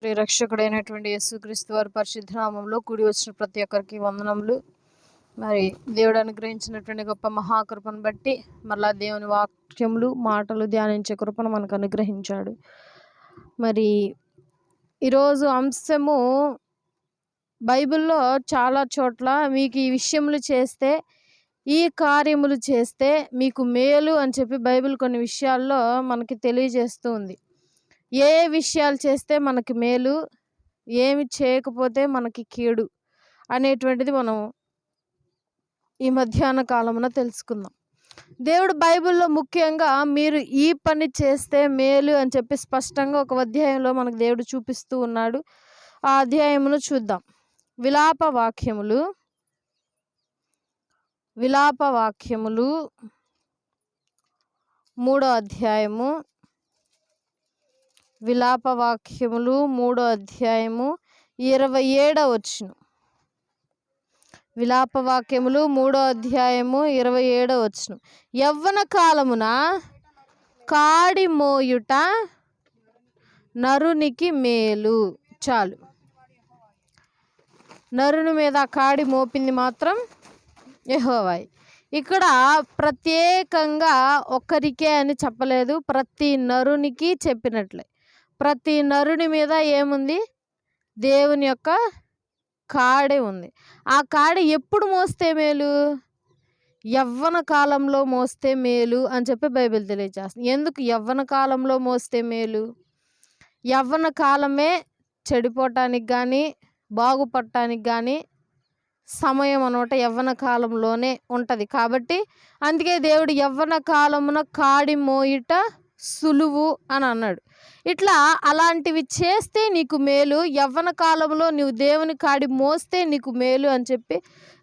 రక్షకుడైనటువంటి యేసుక్రీస్తు వారి పరిశుద్ధ నామంలో కూడి వచ్చిన ప్రతి ఒక్కరికి వందనములు. మరి దేవుడు అనుగ్రహించినటువంటి గొప్ప మహాకృపను బట్టి మళ్ళా దేవుని వాక్యములు మాటలు ధ్యానించే కృపను మనకు అనుగ్రహించాడు. మరి ఈరోజు అంశము బైబిల్లో చాలా చోట్ల మీకు ఈ విషయములు చేస్తే, ఈ కార్యములు చేస్తే మీకు మేలు అని చెప్పి బైబిల్ కొన్ని విషయాల్లో మనకి తెలియజేస్తూ ఉంది. ఏ విషయాలు చేస్తే మనకి మేలు, ఏమి చేయకపోతే మనకి కీడు అనేటువంటిది మనం ఈ మధ్యాహ్న కాలమున తెలుసుకుందాం. దేవుడు బైబిల్లో ముఖ్యంగా మీరు ఈ పని చేస్తే మేలు అని చెప్పి స్పష్టంగా ఒక అధ్యాయంలో మనకు దేవుడు చూపిస్తూ ఉన్నాడు. ఆ అధ్యాయమును చూద్దాం. విలాప వాక్యములు 3వ అధ్యాయము. విలాపవాక్యములు 3వ అధ్యాయము 27వ వచనం. విలాపవాక్యములు 3వ అధ్యాయము 27వ వచనం. యవ్వన కాలమున కాడి మోయుట నరునికి మేలు. చాలు, నరుని మీద కాడి మోపింది మాత్రం యెహోవాయే. ఇక్కడ ప్రత్యేకంగా ఒక్కరికే అని చెప్పలేదు, ప్రతి నరునికి చెప్పినట్లే. ప్రతి నరుని మీద ఏముంది? దేవుని యొక్క కాడే ఉంది. ఆ కాడి ఎప్పుడు మోస్తే మేలు? యవ్వన కాలంలో మోస్తే మేలు అని చెప్పి బైబిల్ తెలియజేస్తుంది. ఎందుకు యవ్వన కాలంలో మోస్తే మేలు? యవ్వన కాలమే చెడిపోవటానికి కానీ బాగుపడటానికి కానీ సమయం అనమాట యవ్వన కాలంలోనే ఉంటుంది. కాబట్టి అందుకే దేవుడు యవ్వన కాలమున కాడి మోయుట సులువు అని అన్నాడు. ఇట్లా అలాంటివి చేస్తే నీకు మేలు, యవ్వన కాలంలో నువ్వు దేవుని కాడి మోస్తే నీకు మేలు అని చెప్పి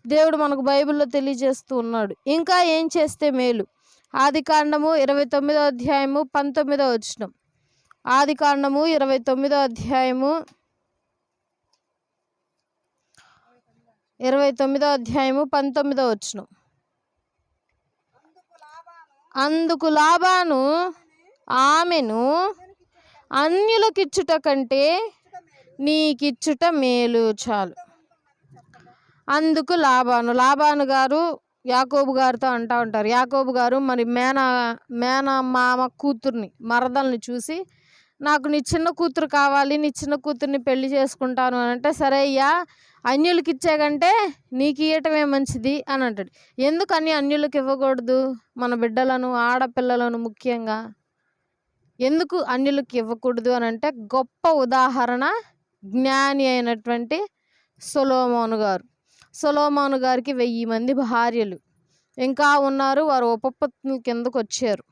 దేవుడు మనకు బైబిల్లో తెలియజేస్తూ ఉన్నాడు. ఇంకా ఏం చేస్తే మేలు? ఆదికాండము 29వ అధ్యాయము 19వ వచనం. ఆదికాండము 29వ అధ్యాయము 19వ వచనం. అందుకు లాబాను ఆమెను అన్యులకిచ్చుట కంటే నీకిచ్చుట మేలు. చాలు. అందుకు లాబాను గారు యాకోబు గారితో అంటూ ఉంటారు. యాకోబు గారు మరి మేనమామ కూతుర్ని, మరదల్ని చూసి, నాకు నీ చిన్న కూతురు కావాలి, నీ చిన్న కూతుర్ని పెళ్లి చేసుకుంటాను అని అంటే, సరే అయ్యా, అన్యులకి ఇచ్చే కంటే నీకు ఇవ్వటమే మంచిది అని అంటాడు. ఎందుకని అన్యులకు ఇవ్వకూడదు? మన బిడ్డలను, ఆడపిల్లలను ముఖ్యంగా ఎందుకు అన్యులకు ఇవ్వకూడదు అని అంటే, గొప్ప ఉదాహరణ జ్ఞాని అయినటువంటి సొలొమోను గారు. సొలొమోను గారికి 1000 మంది భార్యలు ఇంకా ఉన్నారు. వారు ఉపపత్నుల కిందకు వచ్చారు.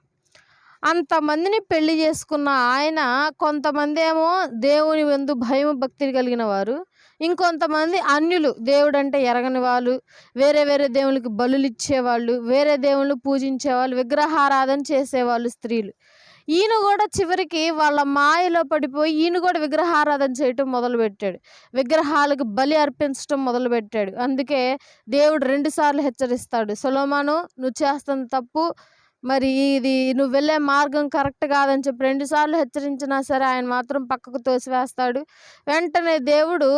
అంతమందిని పెళ్లి చేసుకున్న ఆయన, కొంతమంది ఏమో దేవుని యందు భయం భక్తి కలిగిన వారు, ఇంకొంతమంది అన్యులు, దేవుడు అంటే ఎరగని వాళ్ళు, వేరే వేరే దేవునికి బలులు ఇచ్చేవాళ్ళు, వేరే దేవుళ్ళు పూజించేవాళ్ళు, విగ్రహారాధన చేసేవాళ్ళు స్త్రీలు. ఈయన కూడా చివరికి వాళ్ళ మాయలో పడిపోయి ఈయన కూడా విగ్రహారాధన చేయటం మొదలుపెట్టాడు. విగ్రహాలకు బలి అర్పించడం మొదలుపెట్టాడు. అందుకే దేవుడు 2 సార్లు హెచ్చరిస్తాడు, సొలొమోను నువ్వు చేస్తున్న తప్పు, మరి ఇది నువ్వు వెళ్ళే మార్గం కరెక్ట్ కాదని చెప్పి 2 సార్లు హెచ్చరించినా సరే ఆయన మాత్రం పక్కకు తోసివేస్తాడు. వెంటనే దేవుడు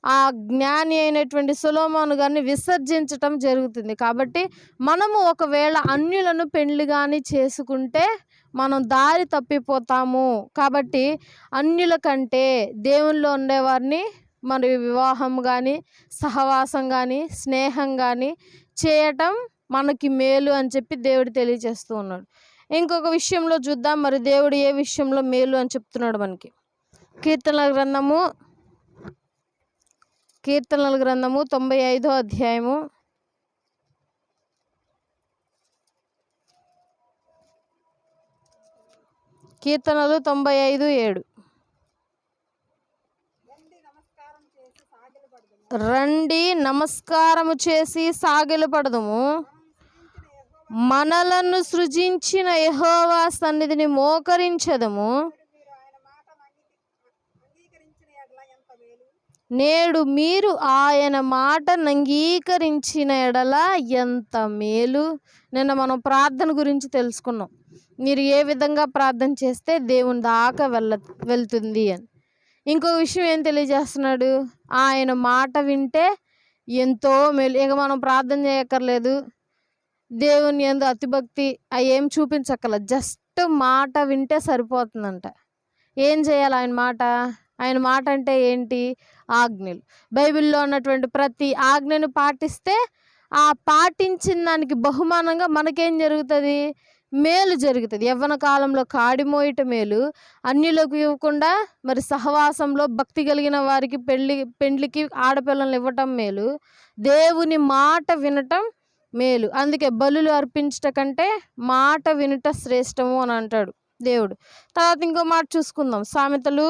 ఆ జ్ఞాని అయినటువంటి సొలొమోను గారిని విసర్జించటం జరుగుతుంది. కాబట్టి మనము ఒకవేళ అన్యులను పెళ్లి కానీ చేసుకుంటే మనం దారి తప్పిపోతాము. కాబట్టి అన్యుల కంటే దేవునిలో ఉండేవారిని మరి వివాహం కానీ, సహవాసం కానీ, స్నేహం కానీ చేయటం మనకి మేలు అని చెప్పి దేవుడు తెలియజేస్తూ ఉన్నాడు. ఇంకొక విషయంలో చూద్దాం, మరి దేవుడు ఏ విషయంలో మేలు అని చెప్తున్నాడు మనకి. కీర్తనల గ్రంథము 95వ అధ్యాయము 95:7. రండి నమస్కారము చేసి సాగిలపడదుము, మనలను సృజించిన యెహోవా సన్నిధిని మోకరించదము. నేడు మీరు ఆయన మాటను అంగీకరించిన ఎడల ఎంత మేలు. నిన్న మనం ప్రార్థన గురించి తెలుసుకున్నాం. మీరు ఏ విధంగా ప్రార్థన చేస్తే దేవుని దాకా వెళ్తుంది అని. ఇంకో విషయం ఏం తెలియజేస్తున్నాడు, ఆయన మాట వింటే ఎంతో మేలు. ఇక మనం ప్రార్థన చేయక్కర్లేదు, దేవుని యందు అతిభక్తి అవి ఏం చూపించక్కర్లేదు, జస్ట్ మాట వింటే సరిపోతుందంట. ఏం చేయాలి ఆయన మాట? ఆయన మాట అంటే ఏంటి? ఆజ్ఞలు. బైబిల్లో ఉన్నటువంటి ప్రతి ఆజ్ఞను పాటిస్తే ఆ పాటించిన దానికి బహుమానంగా మనకేం జరుగుతుంది? మేలు జరుగుతుంది. యవ్వన కాలంలో కాడి మోయట మేలు, అన్యులకు ఇవ్వకుండా మరి సహవాసంలో భక్తి కలిగిన వారికి పెండ్లికి ఆడపిల్లలను ఇవ్వటం మేలు, దేవుని మాట వినటం మేలు. అందుకే బలులు అర్పించట కంటే మాట వినుట శ్రేష్టము అని అంటాడు దేవుడు. తర్వాత ఇంకో మాట చూసుకుందాం, సామెతలు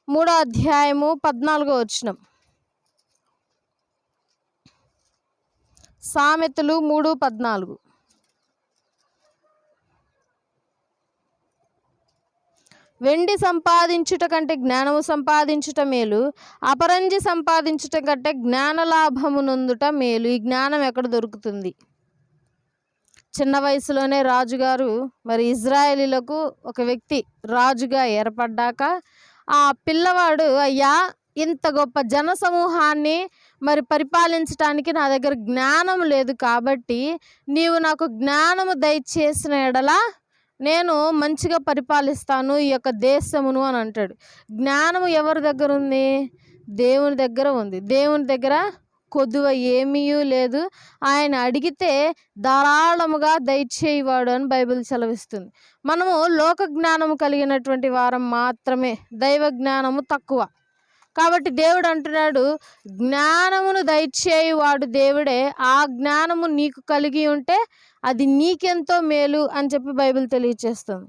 3వ అధ్యాయము 14వ వచనం. సామెతలు 3:14. వెండి సంపాదించుట కంటే జ్ఞానము సంపాదించుట మేలు, అపరంజి సంపాదించుట కంటే జ్ఞాన లాభము నొందుట మేలు. ఈ జ్ఞానం ఎక్కడ దొరుకుతుంది? చిన్న వయసులోనే రాజుగారు మరి ఇజ్రాయేలీలకు ఒక వ్యక్తి రాజుగా ఏర్పడ్డాక ఆ పిల్లవాడు, అయ్యా ఇంత గొప్ప జన సమూహాన్ని మరి పరిపాలించడానికి నా దగ్గర జ్ఞానం లేదు, కాబట్టి నీవు నాకు జ్ఞానము దయచేసిన ఎడల నేను మంచిగా పరిపాలిస్తాను ఈ యొక్క దేశమును అని అంటాడు. జ్ఞానము ఎవరి దగ్గర ఉంది? దేవుని దగ్గర ఉంది. దేవుని దగ్గర కొదువ ఏమీ లేదు, ఆయన అడిగితే ధారాళముగా దయచేయవాడు అని బైబిల్ సెలవిస్తుంది. మనము లోక జ్ఞానము కలిగినటువంటి వారం మాత్రమే, దైవ జ్ఞానము తక్కువ. కాబట్టి దేవుడు అంటున్నాడు, జ్ఞానమును దయచేయువాడు దేవుడే, ఆ జ్ఞానము నీకు కలిగి ఉంటే అది నీకెంతో మేలు అని చెప్పి బైబిల్ తెలియచేస్తుంది.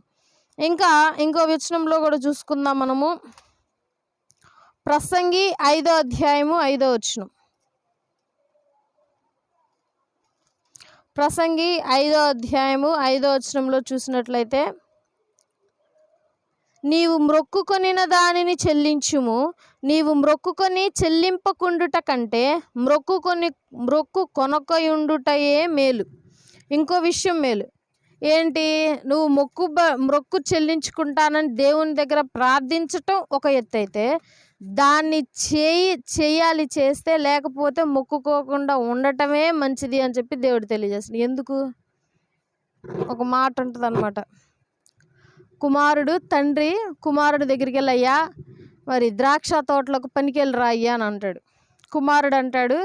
ఇంకా ఇంకో వచనంలో కూడా చూసుకుందాం మనము, ప్రసంగి 5వ అధ్యాయము 5వ వచనం. ప్రసంగి 5వ అధ్యాయము 5వ వచనంలో చూసినట్లయితే, నీవు మ్రొక్కుకొనిన దానిని చెల్లించుము, నీవు మ్రొక్కుకొని చెల్లింపకుండుట కంటే మ్రొక్కు కొనకయుండుటయే మేలు. ఇంకో విషయం మేలు ఏంటి? నువ్వు మ్రొక్కు చెల్లించుకుంటానని దేవుని దగ్గర ప్రార్థించటం ఒక ఎత్తు అయితే, దాన్ని చేయాలి, చేస్తే లేకపోతే మొక్కుకోకుండా ఉండటమే మంచిది అని చెప్పి దేవుడు తెలియజేస్తుంది. ఎందుకు? ఒక మాట ఉంటుంది అన్నమాట, తండ్రి కుమారుడి దగ్గరికి వెళ్ళి, అయ్యా మరి ద్రాక్ష తోటలకు పనికి వెళ్ళరా అయ్యా అని అంటాడు. కుమారుడు అంటాడు,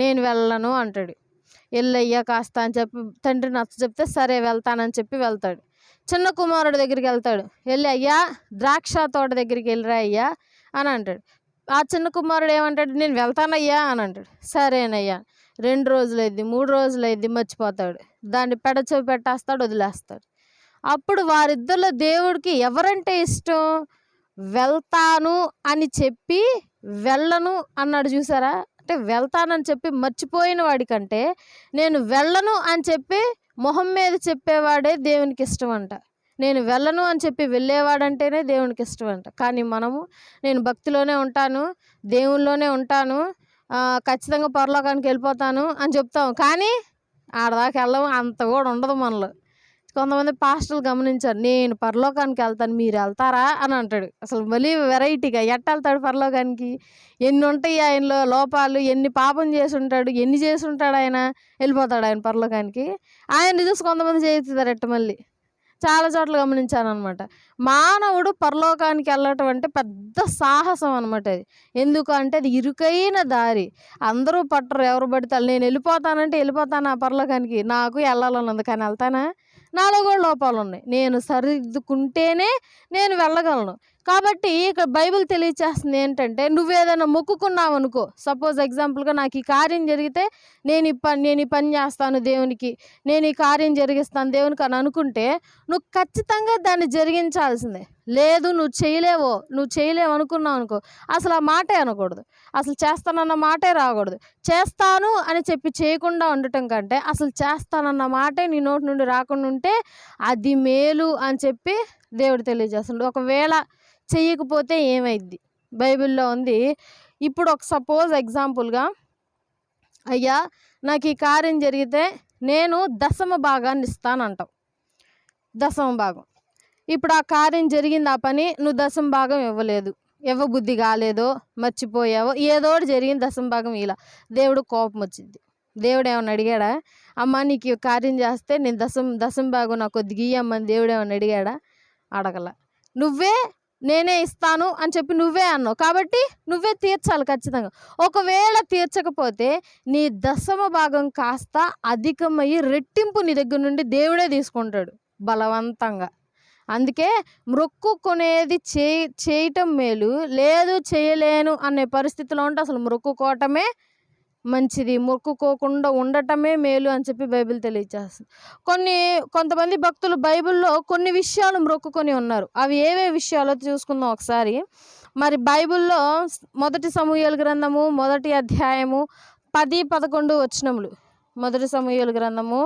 నేను వెళ్ళను అంటాడు. వెళ్ళయ్యా కాస్త అని చెప్పి తండ్రి నచ్చ చెప్తే సరే వెళ్తానని చెప్పి వెళ్తాడు. చిన్న కుమారుడి దగ్గరికి వెళ్తాడు, వెళ్ళి అయ్యా ద్రాక్ష తోట దగ్గరికి వెళ్ళరా అయ్యా అని అంటాడు. ఆ చిన్న కుమారుడు ఏమంటాడు? నేను వెళ్తానయ్యా అని అంటాడు. సరేనయ్యా. 2 రోజులైద్ది, 3 రోజులైద్ది, మర్చిపోతాడు. దాన్ని పెడచెవి పెట్టేస్తాడు, వదిలేస్తాడు. అప్పుడు వారిద్దరిలో దేవుడికి ఎవరంటే ఇష్టం? వెళ్తాను అని చెప్పి వెళ్ళను అన్నాడు చూసారా? అంటే వెళ్తానని చెప్పి మర్చిపోయిన వాడికంటే నేను వెళ్ళను అని చెప్పి మొహం మీద చెప్పేవాడే దేవునికి ఇష్టం అంట. నేను వెళ్ళను అని చెప్పి వెళ్ళేవాడంటేనే దేవునికి ఇష్టం అంట. కానీ మనము నేను భక్తిలోనే ఉంటాను, దేవుల్లోనే ఉంటాను, ఖచ్చితంగా పరలోకానికి వెళ్ళిపోతాను అని చెప్తాం, కానీ ఆడదాకా వెళ్ళము, అంత కూడా ఉండదు మనలో. కొంతమంది పాస్టర్లు గమనించారు, నేను పరలోకానికి వెళ్తాను, మీరు వెళ్తారా అని అంటాడు. అసలు మళ్ళీ వెరైటీగా ఎట్ట వెళ్తాడు పరలోకానికి? ఎన్ని ఉంటాయి ఆయనలో లోపాలు, ఎన్ని పాపం చేసి ఉంటాడు, ఎన్ని చేసి ఉంటాడు ఆయన, వెళ్ళిపోతాడు ఆయన పరలోకానికి? ఆయన చూసి కొంతమంది చేయిస్తారట. మళ్ళీ చాలా చోట్ల గమనించాను అనమాట. మానవుడు పరలోకానికి వెళ్ళటం అంటే పెద్ద సాహసం అనమాట అది. ఎందుకు అంటే అది ఇరుకైన దారి, అందరూ పట్టరు, ఎవరు పడితే నేను వెళ్ళిపోతానంటే వెళ్ళిపోతాను ఆ పరలోకానికి, నాకు వెళ్ళాలని ఉంది కానీ వెళ్తానా? నాలో కూడా లోపాలు ఉన్నాయి, నేను సరిదిద్దుకుంటేనే నేను వెళ్ళగలను. కాబట్టి ఇక్కడ బైబిల్ తెలియచేస్తుంది ఏంటంటే, నువ్వేదైనా మొక్కుకున్నావు అనుకో, సపోజ్ ఎగ్జాంపుల్గా నాకు ఈ కార్యం జరిగితే నేను ఈ పని చేస్తాను దేవునికి, నేను ఈ కార్యం జరిగిస్తాను దేవునికి అని అనుకుంటే నువ్వు ఖచ్చితంగా దాన్ని జరిగించాల్సిందే. లేదు నువ్వు చేయలేవు అనుకున్నావు అనుకో, అసలు ఆ మాటే అనకూడదు, అసలు చేస్తానన్న మాటే రాకూడదు. చేస్తాను అని చెప్పి చేయకుండా ఉండటం కంటే అసలు చేస్తానన్న మాటే నీ నోటి నుండి రాకుండా ఉంటే అది మేలు అని చెప్పి దేవుడు తెలియజేస్తున్నాడు. ఒకవేళ చెయ్యకపోతే ఏమైద్ది? బైబిల్లో ఉంది. ఇప్పుడు ఒక సపోజ్ ఎగ్జాంపుల్గా, అయ్యా నాకు ఈ కార్యం జరిగితే నేను 10వ భాగాన్ని ఇస్తానంటావు. 10వ భాగం. ఇప్పుడు ఆ కార్యం జరిగింది, ఆ పని నువ్వు 10వ భాగం ఇవ్వలేదు. ఇవ్వబుద్ధి కాలేదో, మర్చిపోయావో, ఏదో ఒకటి జరిగింది, దశమ భాగం ఇలా దేవుడు కోపం వచ్చింది. దేవుడు ఏమన్నా అడిగాడా? అమ్మ నీకు ఈ కార్యం చేస్తే నేను దశమ భాగం నాకు కొద్దిగా ఇయ్యమ్మని దేవుడు ఏమన్నా అడిగాడా? అడగల. నేనే ఇస్తాను అని చెప్పి నువ్వే అన్నావు కాబట్టి నువ్వే తీర్చాలి ఖచ్చితంగా. ఒకవేళ తీర్చకపోతే నీ దశమ భాగం కాస్త అధికమయ్యి రెట్టింపు నీ దగ్గర నుండి దేవుడే తీసుకుంటాడు బలవంతంగా. అందుకే మొక్కుకునేది చేయటం మేలు, లేదు చేయలేను అనే పరిస్థితిలో ఉంటే అసలు మొక్కుకోవటమే మంచిది, మొక్కుకోకుండా ఉండటమే మేలు అని చెప్పి బైబిల్ తెలియజేస్తుంది. కొంతమంది భక్తులు బైబిల్లో కొన్ని విషయాలు మొక్కుకొని ఉన్నారు. అవి ఏవే విషయాలో చూసుకుందాం ఒకసారి. మరి బైబిల్లో 1 సమూయేలు గ్రంథము 1వ అధ్యాయము 10-11 వచనములు. 1 సమూయేలు గ్రంథము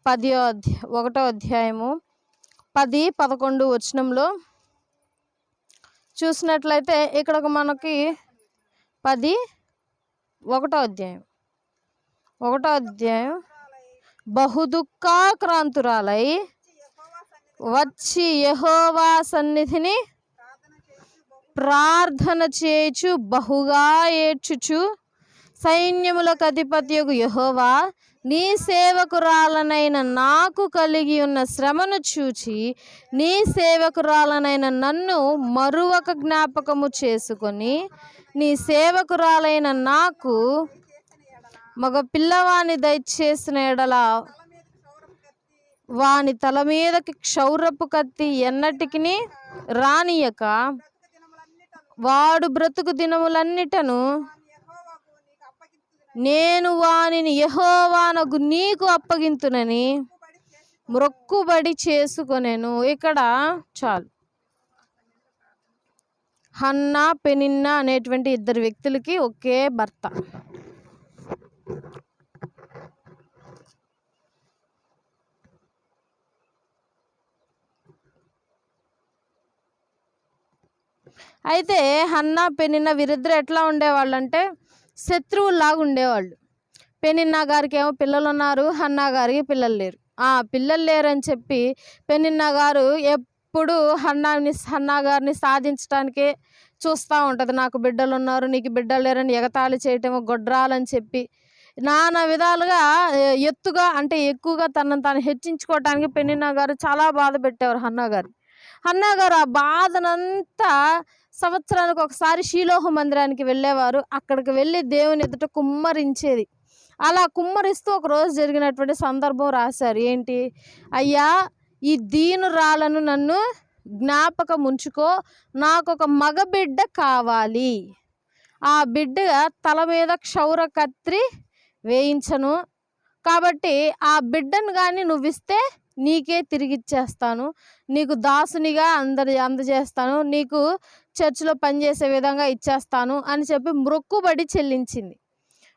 1వ అధ్యాయము 10-11 వచనంలో చూసినట్లయితే ఇక్కడ మనకి 1వ అధ్యాయం బహుదుఃఖాక్రాంతురాలై వచ్చి యెహోవా సన్నిధిని ప్రార్థన చేయుచు బహుగా ఏడ్చుచు, సైన్యములకు అధిపతియగు యెహోవా, నీ సేవకురాలనైన నాకు కలిగి ఉన్న శ్రమను చూచి నీ సేవకురాలనైన నన్ను మరువక జ్ఞాపకము చేసుకొని నీ సేవకురాలైన నాకు మగ పిల్లవాని దయచేసిన ఎడల వాని తల మీదకి క్షౌరపు కత్తి ఎన్నటికి రానియక వాడు బ్రతుకు దినములన్నిటను నేను వానిని యెహోవానగు నీకు అప్పగింతునని మొక్కుబడి చేసుకొనెను. ఇక్కడ చాలు. హన్నా పెనిన్నా అనేటువంటి ఇద్దరు వ్యక్తులకి ఒకే భర్త. అయితే హన్నా పెనిన్నా వీరిద్దరు ఎట్లా ఉండేవాళ్ళు అంటే శత్రువుల్లాగా ఉండేవాళ్ళు. పెనిన్నా గారికి ఏమో పిల్లలు ఉన్నారు, హన్నా గారికి పిల్లలు లేరు. పిల్లలు లేరని చెప్పి పెనిన్నా గారు ఎప్పుడు హన్నా గారిని సాధించడానికే చూస్తూ ఉంటుంది. నాకు బిడ్డలు ఉన్నారు, నీకు బిడ్డలు లేరని ఎగతాళి చేయటము, గొడ్రాలని చెప్పి నానా విధాలుగా ఎత్తుగా అంటే ఎక్కువగా తనను తాను హెచ్చించుకోవటానికి పెనిన్నా గారు చాలా బాధ పెట్టేవారు హన్నా గారు. ఆ బాధనంతా సంవత్సరానికి ఒకసారి షీలోహు మందిరానికి వెళ్ళేవారు. అక్కడికి వెళ్ళి దేవుని ఎదుట కుమ్మరించేది. అలా కుమ్మరిస్తూ ఒకరోజు జరిగినటువంటి సందర్భం రాశారు. ఏంటి? అయ్యా, ఈ దీనురాలను నన్ను జ్ఞాపకం ఉంచుకో, నాకు ఒక మగబిడ్డ కావాలి, ఆ బిడ్డ తల మీద క్షౌర కత్తి వేయించను, కాబట్టి ఆ బిడ్డను కానీ నువ్వు ఇస్తే నీకే తిరిగిచ్చేస్తాను, నీకు దాసునిగా అందజేస్తాను, నీకు చర్చిలో పనిచేసే విధంగా ఇచ్చేస్తాను అని చెప్పి మొక్కుబడి చెల్లించింది.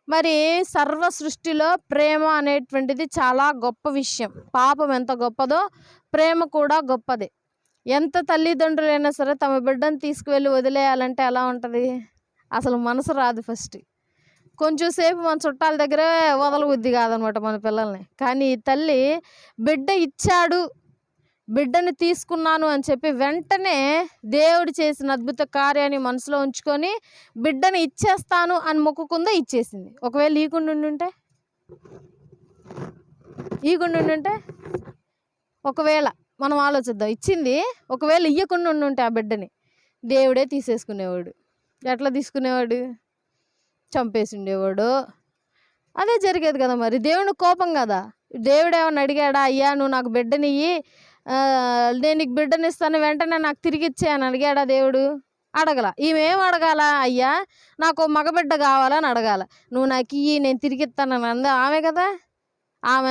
మరి సర్వ సృష్టిలో ప్రేమ అనేటువంటిది చాలా గొప్ప విషయం. పాపం ఎంత గొప్పదో ప్రేమ కూడా గొప్పదే. ఎంత తల్లిదండ్రులైనా సరే తమ బిడ్డను తీసుకువెళ్ళి వదిలేయాలంటే ఎలా ఉంటుంది? అసలు మనసు రాదు. ఫస్ట్ కొంచెం సేపు మన చుట్టాల దగ్గరే వదలబుద్ధి కాదనమాట మన పిల్లల్ని. కానీ ఈ తల్లి బిడ్డ ఇచ్చాడు, బిడ్డని తీసుకున్నాను అని చెప్పి వెంటనే దేవుడు చేసిన అద్భుత కార్యాన్ని మనసులో ఉంచుకొని బిడ్డని ఇచ్చేస్తాను అని మొక్కుకుందో ఇచ్చేసింది. ఒకవేళ ఈగుండుంటే ఒకవేళ మనం ఆలోచిద్దాం, ఇచ్చింది ఒకవేళ ఇయ్యకుండా ఉంటే ఆ బిడ్డని దేవుడే తీసేసుకునేవాడు. ఎట్లా తీసుకునేవాడు? చంపేసి ఉండేవాడు. అదే జరిగేది కదా. మరి దేవుని కోపం కదా. దేవుడు ఏమన్నా అడిగాడా? అయ్యా నువ్వు నాకు బిడ్డనియ్యి, నేను నీకు బిడ్డనిస్తాను, వెంటనే నాకు తిరిగి ఇచ్చే అని అడిగాడా దేవుడు? అడగల. ఈమెం అడగాల? అయ్యా నాకు మగబిడ్డ కావాలని అడగాల. నువ్వు నాకు ఇయ్యి, నేను తిరిగి ఇస్తానని అందా ఆమె కదా. ఆమె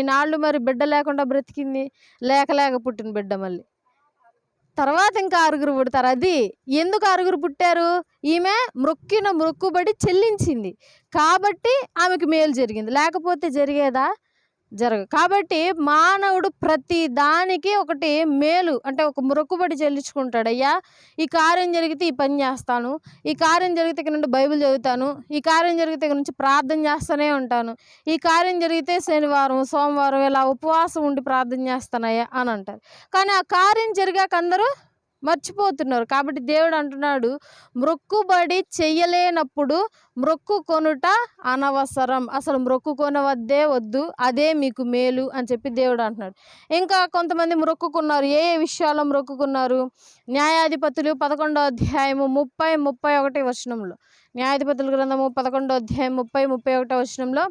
నాళ్ళు మరి బిడ్డ లేకుండా బ్రతికింది, లేక పుట్టిన బిడ్డ. మళ్ళీ తర్వాత ఇంకా 6 పుడతారు. అది ఎందుకు 6 పుట్టారు? ఈమె మొక్కుబడి చెల్లించింది కాబట్టి ఆమెకు మేలు జరిగింది, లేకపోతే జరిగేదా? కాబట్టి మానవుడు ప్రతి దానికి ఒకటి మేలు అంటే ఒక మొక్కుబడి చెల్లించుకుంటాడు. అయ్యా ఈ కార్యం జరిగితే ఈ పని చేస్తాను, ఈ కార్యం జరిగితే ఇక్కడ నుండి బైబిల్ చదువుతాను, ఈ కార్యం జరిగితే ఇక్కడ నుంచి ప్రార్థన చేస్తూనే ఉంటాను, ఈ కార్యం జరిగితే శనివారం సోమవారం ఇలా ఉపవాసం ఉండి ప్రార్థన చేస్తానయ్యా అని అంటారు. కానీ ఆ కార్యం జరిగాక అందరూ మర్చిపోతున్నారు. కాబట్టి దేవుడు అంటున్నాడు, మ్రొక్కుబడి చెయ్యలేనప్పుడు మ్రొక్కు కొనుట అనవసరం, అసలు మ్రొక్కు కొనవద్దే వద్దు, అదే మీకు మేలు అని చెప్పి దేవుడు అంటున్నాడు. ఇంకా కొంతమంది మ్రొక్కుకున్నారు. ఏ ఏ విషయాల్లో మ్రొక్కుకున్నారు? న్యాయాధిపతులు 11వ అధ్యాయము 30-31 వచనంలో, న్యాయాధిపతుల గ్రంథము 11వ అధ్యాయం 30-31 వచనంలో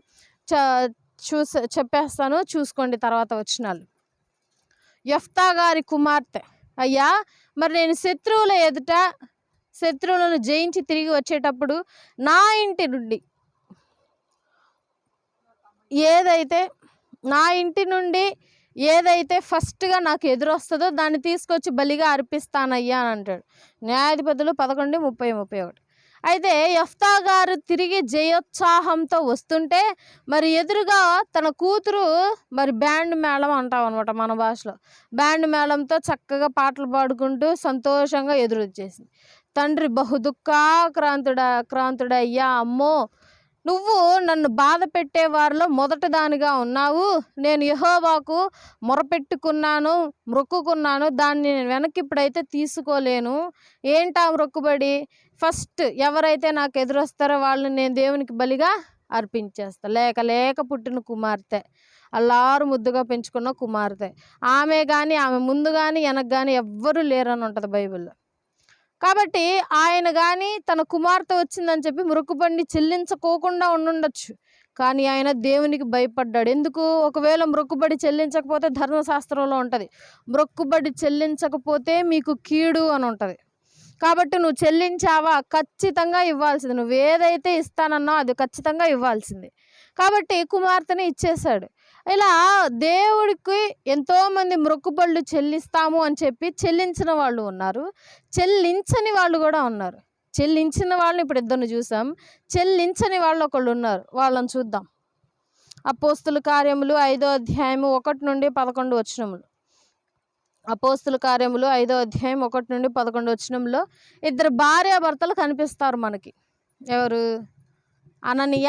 చెప్పేస్తాను, చూసుకోండి తర్వాత వచనాలు. యెఫ్తా గారి కుమార్తె, అయ్యా మరి నేను శత్రువులను జయించి తిరిగి వచ్చేటప్పుడు నా ఇంటి నుండి ఏదైతే ఫస్ట్గా నాకు ఎదురొస్తుందో దాన్ని తీసుకొచ్చి బలిగా అర్పిస్తానయ్యా అని అంటాడు. న్యాయాధిపతులు 11:30-31. అయితే యెఫ్తా గారు తిరిగి జయోత్సాహంతో వస్తుంటే మరి ఎదురుగా తన కూతురు మరి బ్యాండ్ మేళం అంటాం అనమాట మన భాషలో, బ్యాండ్ మేళంతో చక్కగా పాటలు పాడుకుంటూ సంతోషంగా ఎదురొచ్చేసింది. తండ్రి క్రాంతుడయ్యా, అమ్మో నువ్వు నన్ను బాధ పెట్టే వారిలో మొదటిదానిగా ఉన్నావు, నేను యెహోవాకు మొరపెట్టుకున్నాను, మొక్కుకున్నాను, దాన్ని నేను వెనక్కి ఇప్పుడైతే తీసుకోలేను. ఏంటా మొక్కుబడి? ఫస్ట్ ఎవరైతే నాకు ఎదురొస్తారో వాళ్ళని నేను దేవునికి బలిగా అర్పించేస్తా. లేక పుట్టిన కుమార్తె, అల్లారు ముద్దుగా పెంచుకున్న కుమార్తె, ఆమె ముందు కానీ వెనక కానీ ఎవ్వరూ లేరని ఉంటుంది బైబిల్లో. కాబట్టి ఆయన కానీ తన కుమార్తె వచ్చిందని చెప్పి మొక్కుబడిని చెల్లించుకోకుండా ఉండుండొచ్చు, కానీ ఆయన దేవునికి భయపడ్డాడు. ఎందుకు? ఒకవేళ మొక్కుబడి చెల్లించకపోతే ధర్మశాస్త్రంలో ఉంటుంది, మొక్కుబడి చెల్లించకపోతే మీకు కీడు అని ఉంటుంది. కాబట్టి నువ్వు చెల్లించావా, ఖచ్చితంగా ఇవ్వాల్సింది. నువ్వు ఏదైతే ఇస్తానన్నావు అది ఖచ్చితంగా ఇవ్వాల్సింది. కాబట్టి కుమార్తెని ఇచ్చేశాడు. ఇలా దేవుడికి ఎంతోమంది మొక్కుబళ్ళు చెల్లిస్తాము అని చెప్పి చెల్లించిన వాళ్ళు ఉన్నారు, చెల్లించని వాళ్ళు కూడా ఉన్నారు. చెల్లించిన వాళ్ళని ఇప్పుడు ఇద్దరిని చూసాం, చెల్లించని వాళ్ళు ఒకళ్ళు ఉన్నారు, వాళ్ళని చూద్దాం. అపోస్తుల కార్యములు 5వ అధ్యాయము 1-11 వచనములు. అపోస్తుల కార్యములు 5వ అధ్యాయం 1-11 వచనంలో ఇద్దరు భార్యాభర్తలు కనిపిస్తారు మనకి. ఎవరు? అననీయ,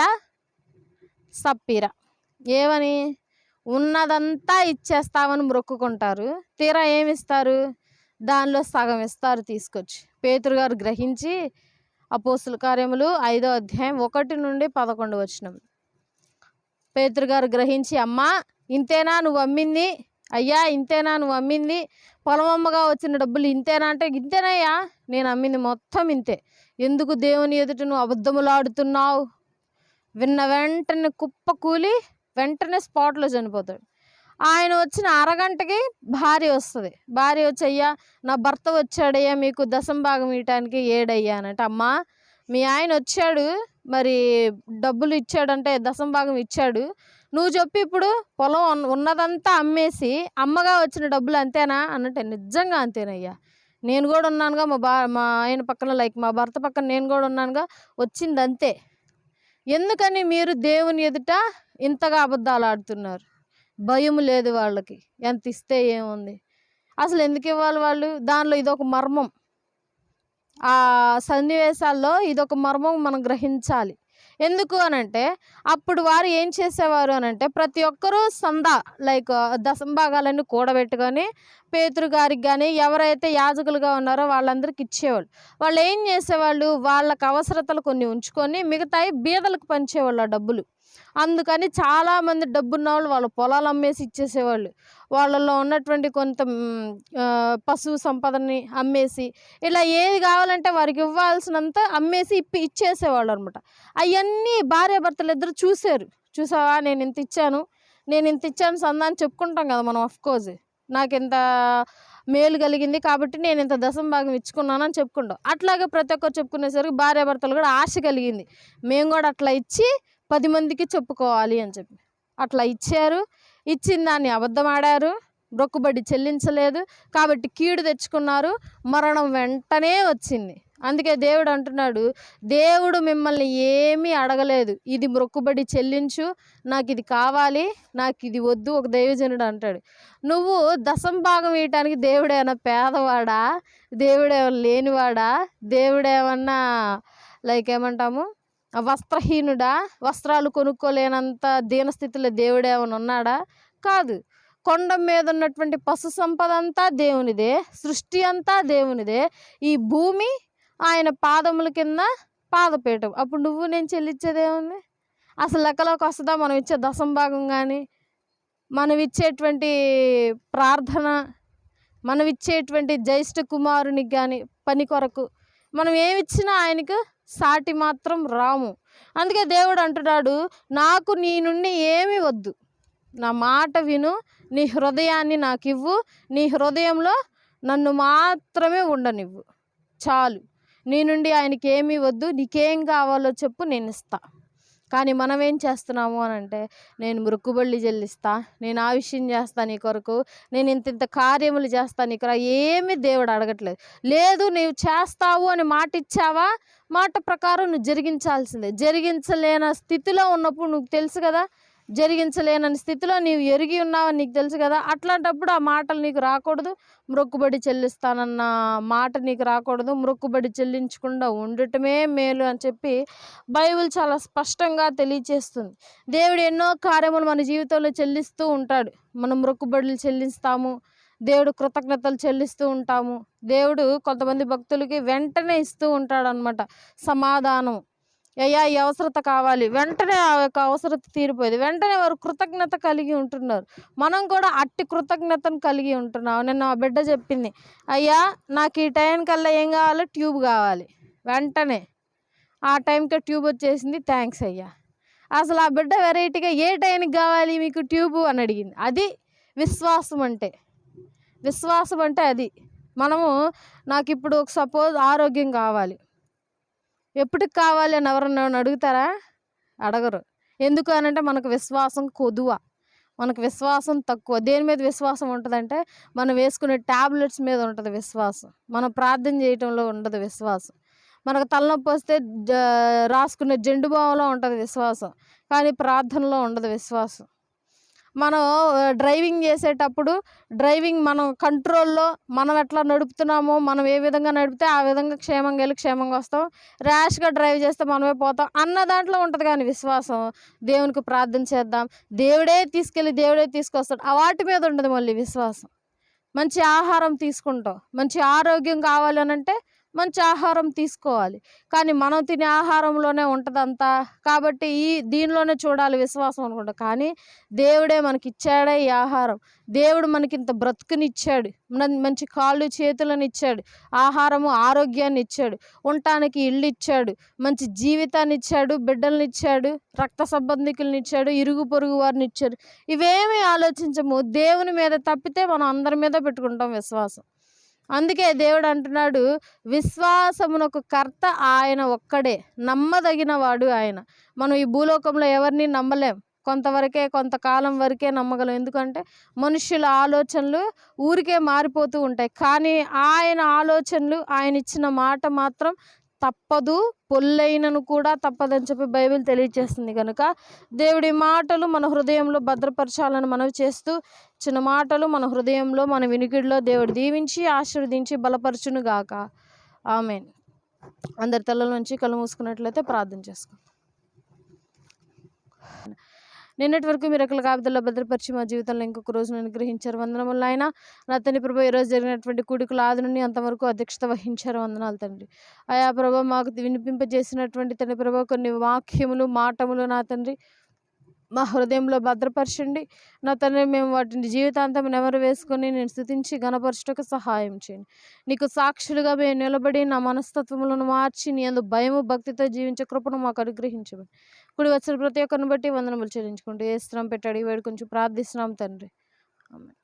సప్పీరా. ఏమని? ఉన్నదంతా ఇచ్చేస్తామని మొక్కుకుంటారు, తీరా ఏమిస్తారు? దానిలో సగం ఇస్తారు తీసుకొచ్చి. పేతురు గారు గ్రహించి, అపోస్తుల కార్యములు 5వ అధ్యాయం 1-11 వచనం, పేతురు గారు గ్రహించి, అమ్మా ఇంతేనా నువ్వు అమ్మింది? అయ్యా ఇంతేనా నువ్వు అమ్మింది? పొలమమ్మగా వచ్చిన డబ్బులు ఇంతేనా అంటే, ఇంతేనయ్యా నేను అమ్మింది మొత్తం ఇంతే. ఎందుకు దేవుని ఎదుట నువ్వు అబద్ధములాడుతున్నావు? విన్న వెంటనే కుప్ప కూలి వెంటనే స్పాట్లో చనిపోతాడు. ఆయన వచ్చిన అరగంటకి భార్య వస్తుంది. భార్య వచ్చి, అయ్యా నా భర్త వచ్చాడయ్యా, మీకు దశంభాగం ఇవ్వటానికి ఏడయ్యా అనంటే, అమ్మా మీ ఆయన వచ్చాడు, మరి డబ్బులు ఇచ్చాడంటే దశంభాగం ఇచ్చాడు, నువ్వు చెప్పి ఇప్పుడు పొలం ఉన్నదంతా అమ్మేసి అమ్మగా వచ్చిన డబ్బులు అంతేనా అన్నట్టే. నిజంగా అంతేనయ్యా, నేను కూడా ఉన్నానుగా, మా ఆయన పక్కన, మా భర్త పక్కన నేను కూడా ఉన్నానుగా, వచ్చింది అంతే. ఎందుకని మీరు దేవుని ఎదుట ఇంతగా అబద్ధాలు ఆడుతున్నారు? భయం లేదు వాళ్ళకి, ఎంత ఇస్తే ఏముంది, అసలు ఎందుకు ఇవ్వాలి వాళ్ళు? దానిలో ఇదొక మర్మం, ఆ సన్నివేశాల్లో ఇదొక మర్మం మనం గ్రహించాలి. ఎందుకు అనంటే అప్పుడు వారు ఏం చేసేవారు అనంటే ప్రతి ఒక్కరూ దశంభాగాలన్నీ కూడబెట్టుకొని పేతురు గారికి కానీ ఎవరైతే యాజకులుగా ఉన్నారో వాళ్ళందరికీ ఇచ్చేవాళ్ళు. వాళ్ళు ఏం చేసేవాళ్ళు? వాళ్ళకి అవసరతలు కొన్ని ఉంచుకొని మిగతాయి బీదలకు పంచేవాళ్ళు ఆ డబ్బులు. అందుకని చాలామంది డబ్బున్న వాళ్ళు వాళ్ళ పొలాలు అమ్మేసి ఇచ్చేసేవాళ్ళు, వాళ్ళల్లో ఉన్నటువంటి కొంత పశువు సంపదని అమ్మేసి, ఇలా ఏది కావాలంటే వారికి ఇవ్వాల్సినంత అమ్మేసి ఇచ్చేసేవాళ్ళు అనమాట. అవన్నీ భార్యాభర్తలు ఇద్దరు చూసావా నేను ఇంత ఇచ్చాను సందాన్ని చెప్పుకుంటాం కదా మనం. అఫ్కోర్స్ నాకు ఇంత మేలు కలిగింది కాబట్టి నేను ఇంత దశంభాగం ఇచ్చుకున్నాను అని చెప్పుకుంటాం. అట్లాగే ప్రతి ఒక్కరు చెప్పుకునేసరికి భార్యాభర్తలు కూడా ఆశ కలిగింది, మేము కూడా అట్లా ఇచ్చి 10 మందికి చెప్పుకోవాలి అని చెప్పి అట్లా ఇచ్చారు. ఇచ్చిన దాన్ని అబద్ధం ఆడారు, మొక్కుబడి చెల్లించలేదు, కాబట్టి కీడు తెచ్చుకున్నారు, మరణం వెంటనే వచ్చింది. అందుకే దేవుడు అంటున్నాడు, దేవుడు మిమ్మల్ని ఏమీ అడగలేదు, ఇది మొక్కుబడి చెల్లించు, నాకు ఇది కావాలి, నాకు ఇది వద్దు. ఒక దైవజనుడు అంటాడు, నువ్వు దశంభాగం ఇవ్వటానికి దేవుడేమన్నా పేదవాడా? దేవుడేమన్నా లేనివాడా? దేవుడేమన్నా ఏమంటాము వస్త్రహీనుడా? వస్త్రాలు కొనుక్కోలేనంత దీనస్థితిలో దేవుడేమన్నా ఉన్నాడా? కాదు. కొండ మీద ఉన్నటువంటి పశు సంపద అంతా దేవునిదే, సృష్టి అంతా దేవునిదే, ఈ భూమి ఆయన పాదముల కింద పాదపీఠం. అప్పుడు నువ్వు నేను చెల్లించేదేముంది? అసలు లెక్కలోకి వస్తుందా మనం ఇచ్చే దశంభాగం కానీ, మనం ఇచ్చేటువంటి ప్రార్థన, మనం ఇచ్చేటువంటి జ్యేష్ఠ కుమారునికి కానీ పని కొరకు మనం ఏమిచ్చినా ఆయనకు సాటి మాత్రం రాము. అందుకే దేవుడు అంటున్నాడు, నాకు నీ నుండి ఏమీ వద్దు, నా మాట విను, నీ హృదయాన్ని నాకు ఇవ్వు, నీ హృదయంలో నన్ను మాత్రమే ఉండనివ్వు, చాలు. నీ నుండి ఆయనకి ఏమీ వద్దు, నీకేం కావాలో చెప్పు, నేను ఇస్తా. కానీ మనం ఏం చేస్తున్నాము అని అంటే, నేను మొక్కుబళ్ళు చెల్లిస్తా, నేను ఆ విషయం చేస్తా నీ కొరకు, నేను ఇంత కార్యములు చేస్తా నీ కొరకు, ఏమీ దేవుడు అడగట్లేదు. లేదు, నీవు చేస్తావు అని మాట ఇచ్చావా, మాట ప్రకారం నువ్వు జరిగించాల్సిందే. జరిగించలేని స్థితిలో ఉన్నప్పుడు నువ్వు తెలుసు కదా, జరిగించలేనని స్థితిలో నీవు ఎరిగి ఉన్నావని నీకు తెలుసు కదా, అట్లాంటప్పుడు ఆ మాటలు నీకు రాకూడదు. మొక్కుబడి చెల్లిస్తానన్న మాట నీకు రాకూడదు. మొక్కుబడి చెల్లించకుండా ఉండటమే మేలు అని చెప్పి బైబిల్ చాలా స్పష్టంగా తెలియచేస్తుంది. దేవుడు ఎన్నో కార్యములు మన జీవితంలో చెల్లిస్తూ ఉంటాడు. మనం మొక్కుబడులు చెల్లిస్తాము, దేవుడు కృతజ్ఞతలు చెల్లిస్తూ ఉంటాము. దేవుడు కొంతమంది భక్తులకి వెంటనే ఇస్తూ ఉంటాడు అన్నమాట సమాధానం. అయ్యా ఈ అవసరత కావాలి, వెంటనే ఆ యొక్క అవసరత తీరిపోయేది, వెంటనే వారు కృతజ్ఞత కలిగి ఉంటున్నారు. మనం కూడా అట్టి కృతజ్ఞతను కలిగి ఉంటున్నాం. నిన్న ఆ బిడ్డ చెప్పింది, అయ్యా నాకు ఈ టైం కల్లా ఏం కావాలి, ట్యూబ్ కావాలి, వెంటనే ఆ టైంకే ట్యూబ్ వచ్చేసింది, థ్యాంక్స్ అయ్యా. అసలు ఆ బిడ్డ వెరైటీగా ఏ టైంకి కావాలి మీకు ట్యూబు అని అడిగింది. అది విశ్వాసం అంటే. విశ్వాసం అంటే అది. మనము నాకు ఇప్పుడు సపోజ్ ఆరోగ్యం కావాలి, ఎప్పటికి కావాలి అని ఎవరన్నా అడుగుతారా? అడగరు. ఎందుకు అనంటే మనకు విశ్వాసం కొదువ, మనకు విశ్వాసం తక్కువ. దేని మీద విశ్వాసం ఉంటుందంటే మనం వేసుకునే ట్యాబ్లెట్స్ మీద ఉంటుంది విశ్వాసం, మనం ప్రార్థన చేయటంలో ఉండదు విశ్వాసం. మనకు తలనొప్పి వస్తే రాసుకునే జెండు బాంలో ఉంటుంది విశ్వాసం, కానీ ప్రార్థనలో ఉండదు విశ్వాసం. మనం డ్రైవింగ్ చేసేటప్పుడు డ్రైవింగ్ మనం కంట్రోల్లో మనం ఎట్లా నడుపుతున్నామో, మనం ఏ విధంగా నడిపితే ఆ విధంగా క్షేమంగా వెళ్ళి క్షేమంగా వస్తాం. ర్యాష్గా డ్రైవ్ చేస్తే మనమే పోతాం అన్న దాంట్లో ఉంటుంది. కానీ విశ్వాసం, దేవునికి ప్రార్థన చేద్దాం, దేవుడే తీసుకెళ్ళి దేవుడే తీసుకొస్తాడు, ఆ వాటి మీద ఉండదు మళ్ళీ విశ్వాసం. మంచి ఆహారం తీసుకుంటాం, మంచి ఆరోగ్యం కావాలి అని అంటే మంచి ఆహారం తీసుకోవాలి, కానీ మనం తినే ఆహారంలోనే ఉంటుందంతా. కాబట్టి దీనిలోనే చూడాలి విశ్వాసం అనుకుంటాం. కానీ దేవుడే మనకి ఇచ్చాడే ఈ ఆహారం, దేవుడు మనకి ఇంత బ్రతుకునిచ్చాడు, మంచి కాళ్ళు చేతులను ఇచ్చాడు, ఆహారము ఆరోగ్యాన్ని ఇచ్చాడు, ఉండటానికి ఇల్లు ఇచ్చాడు, మంచి జీవితాన్ని ఇచ్చాడు, బిడ్డల్ని ఇచ్చాడు, రక్త సంబంధికులను ఇచ్చాడు, ఇరుగు పొరుగు వారిని ఇచ్చాడు. ఇవేమీ ఆలోచించము, దేవుని మీద తప్పితే మనం అందరి మీద పెట్టుకుంటాం విశ్వాసం. అందుకే దేవుడు అంటున్నాడు, విశ్వాసమునకు కర్త ఆయన ఒక్కడే, నమ్మదగిన వాడు ఆయన. మనం ఈ భూలోకంలో ఎవరిని నమ్మలేం, కొంతవరకే, కొంతకాలం వరకే నమ్మగలం. ఎందుకంటే మనుషుల ఆలోచనలు ఊరికే మారిపోతూ ఉంటాయి, కానీ ఆయన ఆలోచనలు, ఆయన ఇచ్చిన మాట మాత్రం తప్పదు, పొల్లైనను కూడా తప్పదని చెప్పి బైబిల్ తెలియజేస్తుంది. కనుక దేవుడి మాటలు మన హృదయంలో భద్రపరచాలని మనవి చేస్తూ, చిన్న మాటలు మన హృదయంలో, మన వినికిడిలో దేవుడు దీవించి ఆశీర్వదించి బలపరచును గాక. ఆమేన్. అందరి తలల నుంచి కళ్ళు మూసుకున్నట్లయితే ప్రార్థన చేసుకో. నిన్నటి వరకు మీరు ఎక్కడ కాపుదల్లో భద్రపరిచి మా జీవితంలో ఇంకొక రోజును అనుగ్రహించారు, వందనములు నాయన. నా తండ్రి ప్రభు, ఈరోజు జరిగినటువంటి కూడికలు ఆది నుండి అంతవరకు అధ్యక్షత వహించారు, వందనాలు తండ్రి. అయా ప్రభు, మాకు వినిపింపజేసినటువంటి తండ్రి ప్రభు కొన్ని వాక్యములు, మాటములు నా తండ్రి మా హృదయంలో భద్రపరచండి నా తండ్రి. మేము వాటిని జీవితాంతం నెమరు వేసుకొని నేను స్తుతించి గణపరచుటకు సహాయం చేయండి. నీకు సాక్షులుగా మేము నిలబడి నా మనస్తత్వములను మార్చి నీ యందు భయము భక్తితో జీవించే కృపను మాకు అనుగ్రహించమని కుడి వచ్చిన ప్రతి ఒక్కరిని బట్టి వందనములు చెల్లించుకుంటూ ఏస్తున్నాం, పెట్టాడు ఈ వేడు కొంచెం ప్రార్థిస్తున్నాం తండ్రి. ఆమేన్.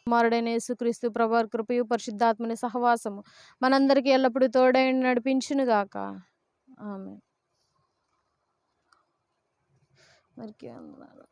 కుమారుడైన యేసుక్రీస్తు ప్రభు కృపయు పరిశుద్ధాత్మని సహవాసము మనందరికీ ఎల్లప్పుడూ తోడై నడిపించును గాక. ఆమేన్. మరికి వందనాలు.